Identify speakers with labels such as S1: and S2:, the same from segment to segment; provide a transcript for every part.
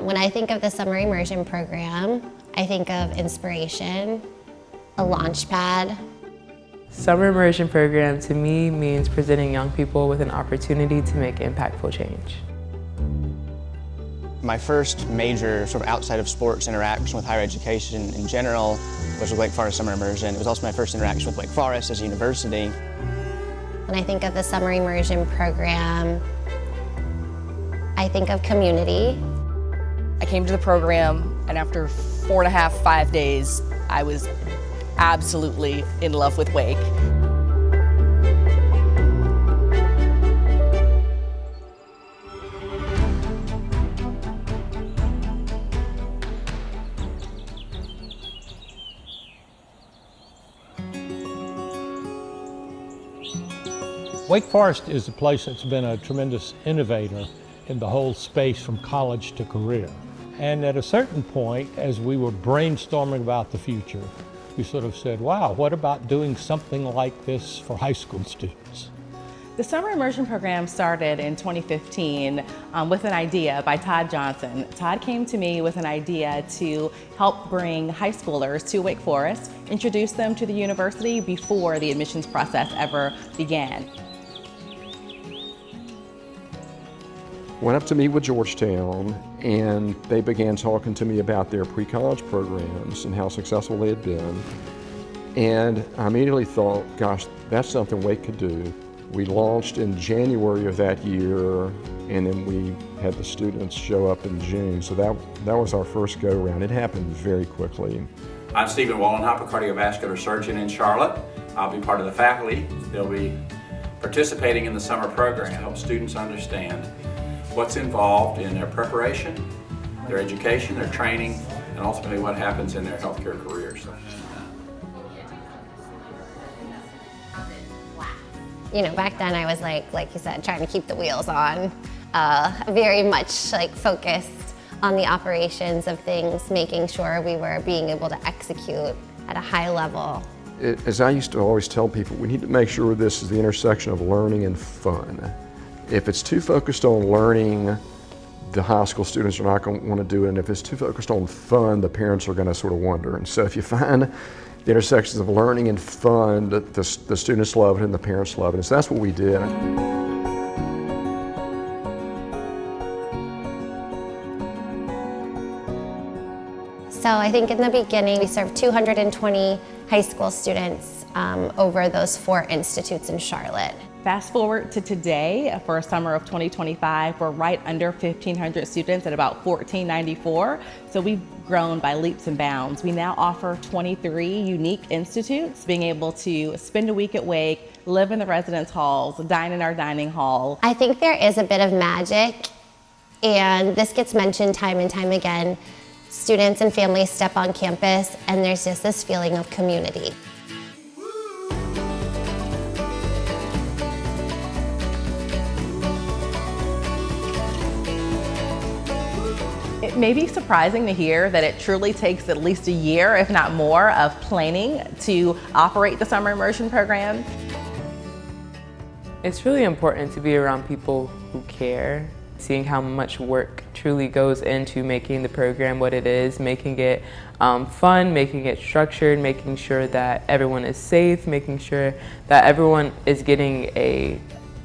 S1: When I think of the summer immersion program, I think of inspiration, a launch pad.
S2: Summer immersion program to me means presenting young people with an opportunity to make impactful change.
S3: My first major sort of outside of sports interaction with higher education in general was with Wake Forest Summer Immersion. It was also my first interaction with Wake Forest as a university.
S1: When I think of the summer immersion program, I think of community.
S4: I came to the program, and after 4.5, 5 days, I was absolutely in love with Wake.
S5: Wake Forest is a place that's been a tremendous innovator in the whole space from college to career. And at a certain point, as we were brainstorming about the future, we sort of said, wow, what about doing something like this for high school students?
S6: The Summer Immersion Program started in 2015 with an idea by Todd Johnson. Todd came to me with an idea to help bring high schoolers to Wake Forest, introduce them to the university before the admissions process ever began.
S7: Went up to meet with Georgetown, and they began talking to me about their pre-college programs and how successful they had been. And I immediately thought, gosh, that's something Wake could do. We launched in January of that year, and then we had the students show up in June. So that was our first go-around. It happened very quickly.
S8: I'm Stephen Wallenhopper, cardiovascular surgeon in Charlotte. I'll be part of the faculty. They'll be participating in the summer program to help students understand what's involved in their preparation, their education, their training, and ultimately what happens in their healthcare careers.
S1: You know, back then I was like you said, trying to keep the wheels on, very much like focused on the operations of things, making sure we were being able to execute at a high level.
S7: As I used to always tell people, we need to make sure this is the intersection of learning and fun. If it's too focused on learning, the high school students are not going to want to do it, and if it's too focused on fun, the parents are going to sort of wonder. And so if you find the intersections of learning and fun, the students love it and the parents love it. And so that's what we did.
S1: So I think in the beginning we served 220 high school students over those 4 institutes in Charlotte.
S6: Fast forward to today, for summer of 2025, we're right under 1,500 students at about 1,494. So we've grown by leaps and bounds. We now offer 23 unique institutes, being able to spend a week at Wake, live in the residence halls, dine in our dining hall.
S1: I think there is a bit of magic, and this gets mentioned time and time again. Students and families step on campus, and there's just this feeling of community.
S6: It may be surprising to hear that it truly takes at least a year, if not more, of planning to operate the summer immersion program.
S2: It's really important to be around people who care, seeing how much work truly goes into making the program what it is, making it fun, making it structured, making sure that everyone is safe, making sure that everyone is getting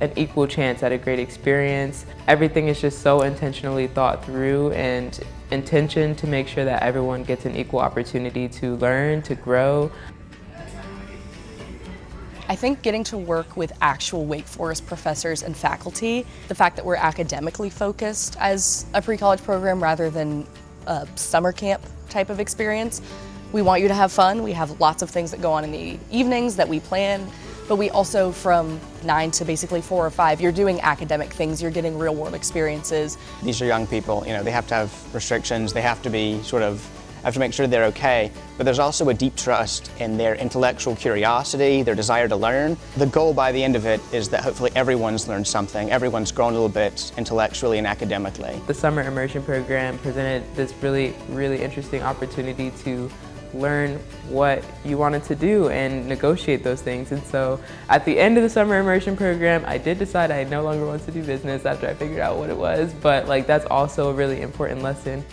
S2: an equal chance at a great experience. Everything is just so intentionally thought through and intentioned to make sure that everyone gets an equal opportunity to learn, to grow.
S4: I think getting to work with actual Wake Forest professors and faculty, the fact that we're academically focused as a pre-college program rather than a summer camp type of experience. We want you to have fun. We have lots of things that go on in the evenings that we plan, but we also, from 9 to basically 4 or 5, you're doing academic things, you're getting real world experiences.
S3: These are young people, you know, they have to have restrictions, they have to be have to make sure they're okay, but there's also a deep trust in their intellectual curiosity, their desire to learn. The goal by the end of it is that hopefully everyone's learned something, everyone's grown a little bit intellectually and academically.
S2: The summer immersion program presented this really interesting opportunity to learn what you wanted to do and negotiate those things. And so at the end of the summer immersion program, I did decide I no longer wanted to do business after I figured out what it was, but like that's also a really important lesson.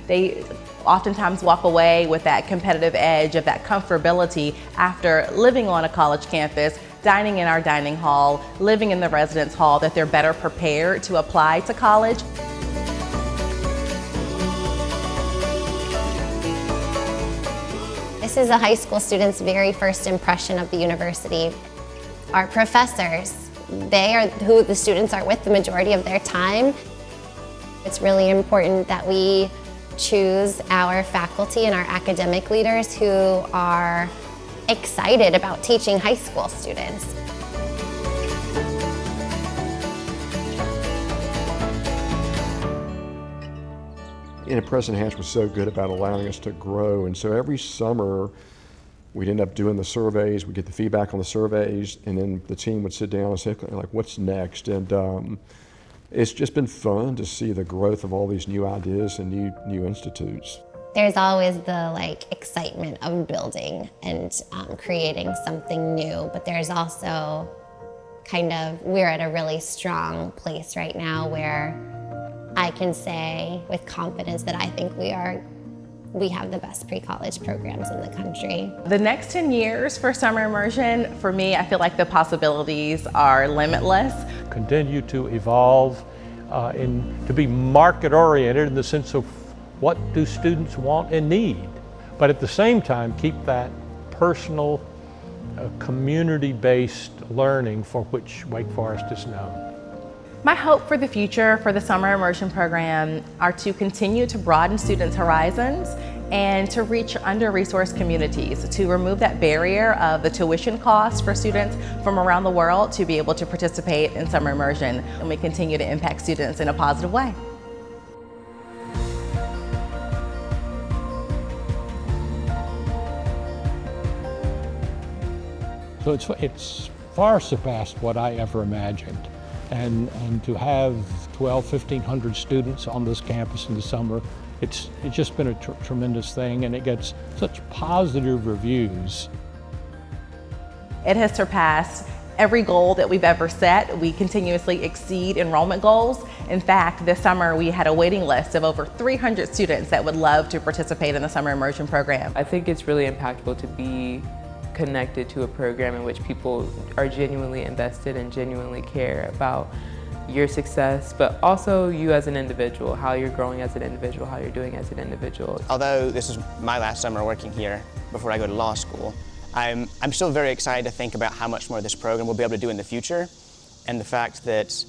S6: They oftentimes walk away with that competitive edge of that comfortability after living on a college campus, dining in our dining hall, living in the residence hall, that they're better prepared to apply to college.
S1: This is a high school student's very first impression of the university. Our professors, they are who the students are with the majority of their time. It's really important that we choose our faculty and our academic leaders who are excited about teaching high school students.
S7: And President Hatch was so good about allowing us to grow, and so every summer we'd end up doing the surveys, we'd get the feedback on the surveys, and then the team would sit down and say, like, what's next? And it's just been fun to see the growth of all these new ideas and new institutes.
S1: There's always the excitement of building and creating something new, but there's also we're at a really strong place right now where I can say with confidence that I think we have the best pre-college programs in the country.
S6: The next 10 years for summer immersion, for me, I feel like the possibilities are limitless.
S5: Continue to evolve and to be market-oriented in the sense of what do students want and need, but at the same time keep that personal, community-based learning for which Wake Forest is known.
S6: My hope for the future for the summer immersion program are to continue to broaden students' horizons and to reach under-resourced communities, to remove that barrier of the tuition costs for students from around the world to be able to participate in summer immersion, and we continue to impact students in a positive way.
S5: So it's far surpassed what I ever imagined. And to have 1,500 students on this campus in the summer, it's just been a tremendous thing, and it gets such positive reviews.
S6: It has surpassed every goal that we've ever set. We continuously exceed enrollment goals. In fact, this summer we had a waiting list of over 300 students that would love to participate in the summer immersion program.
S2: I think it's really impactful to be connected to a program in which people are genuinely invested and genuinely care about your success, but also you as an individual, how you're growing as an individual, how you're doing as an individual.
S3: Although this is my last summer working here before I go to law school, I'm still very excited to think about how much more this program will be able to do in the future, and the fact that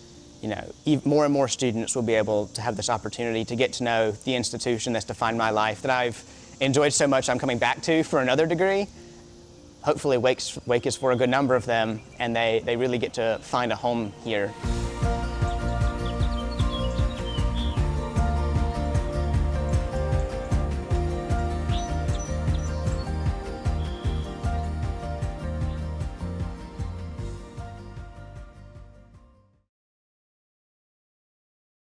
S3: more and more students will be able to have this opportunity to get to know the institution that's defined my life, that I've enjoyed so much I'm coming back to for another degree. Hopefully Wake is for a good number of them, and they really get to find a home here.